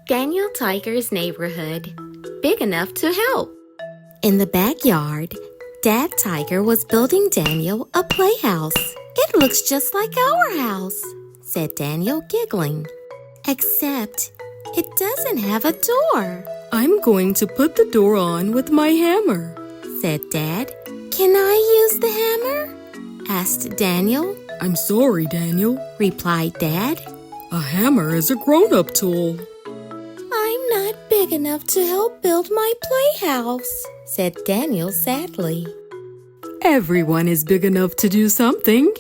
Daniel Tiger's neighborhood, big enough to help. In the backyard, Dad Tiger was building Daniel a playhouse. It looks just like our house, said Daniel, giggling. Except it doesn't have a door. I'm going to put the door on with my hammer, said Dad. Can I use the hammer? Asked Daniel. I'm sorry, Daniel, replied Dad. A hammer is a grown-up tool. I'm not big enough to help build my playhouse, said Daniel sadly. Everyone is big enough to do something,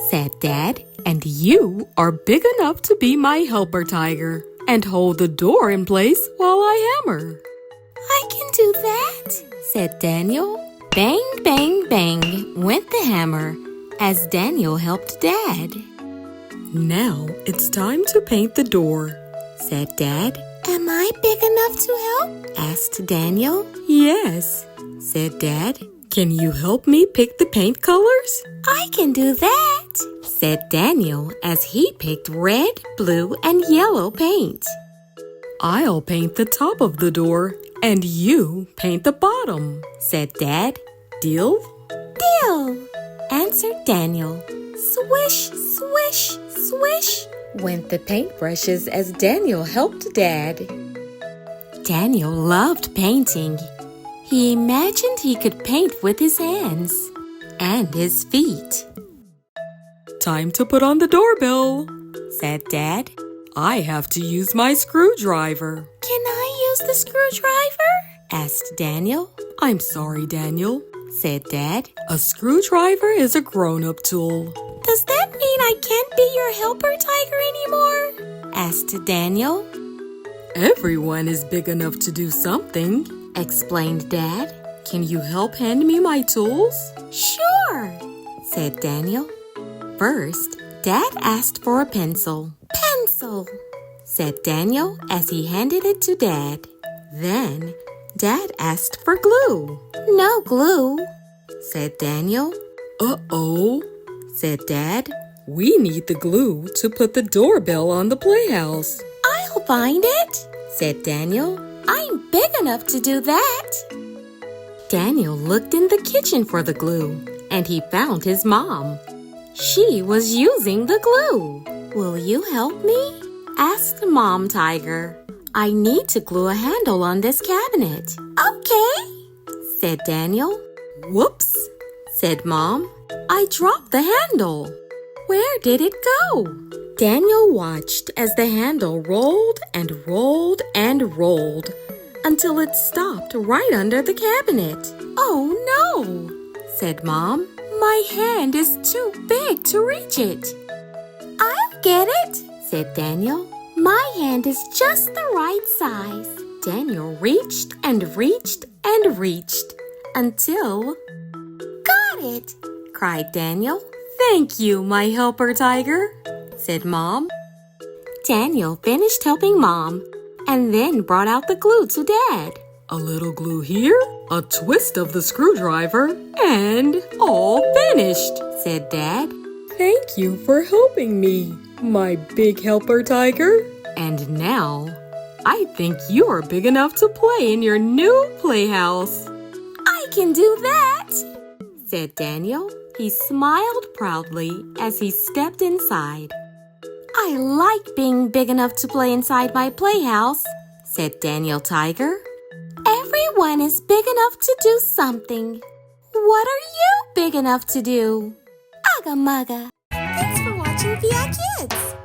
said Dad, and you are big enough to be my helper tiger and hold the door in place while I hammer. I can do that, said Daniel. Bang, bang, bang went the hammer as Daniel helped Dad. Now it's time to paint the door, said Dad. Am I big enough to help? Asked Daniel. Yes, said Dad. Can you help me pick the paint colors? I can do that, said Daniel as he picked red, blue, and yellow paint. I'll paint the top of the door and you paint the bottom, said Dad. Deal? Deal, answered Daniel. Swish, swish, swish went the paintbrushes as Daniel helped Dad. Daniel loved painting. He imagined he could paint with his hands and his feet. Time to put on the doorbell, said Dad. I have to use my screwdriver. Can I use the screwdriver? Asked Daniel. I'm sorry, Daniel, said Dad. A screwdriver is a grown-up tool. Does that mean I can't be your helper tiger anymore? Asked Daniel. Everyone is big enough to do something, explained Dad. Can you help hand me my tools? Sure, said Daniel. First, Dad asked for a pencil. Pencil, said Daniel as he handed it to Dad. Then, Dad asked for glue. No glue, said Daniel. Uh-oh, said Dad. We need the glue to put the doorbell on the playhouse. I'll find it, said Daniel. I'm big enough to do that. Daniel looked in the kitchen for the glue, and he found his mom. She was using the glue. Will you help me? Asked Mom Tiger. I need to glue a handle on this cabinet. Okay, said Daniel. Whoops, said Mom. I dropped the handle. Where did it go? Daniel watched as the handle rolled and rolled and rolled until it stopped right under the cabinet. Oh no, said Mom. My hand is too big to reach it. I'll get it, said Daniel. My hand is just the right size. Daniel reached and reached and reached until... Got it, cried Daniel. Thank you, my helper tiger, said Mom. Daniel finished helping Mom and then brought out the glue to Dad. A little glue here, a twist of the screwdriver, and all finished, said Dad. Thank you for helping me, my big helper tiger. And now, I think you are big enough to play in your new playhouse. I can do that, said Daniel. He smiled proudly as he stepped inside. I like being big enough to play inside my playhouse, said Daniel Tiger. Everyone is big enough to do something. What are you big enough to do? Ugga mugga. Thanks for watching VI Kids.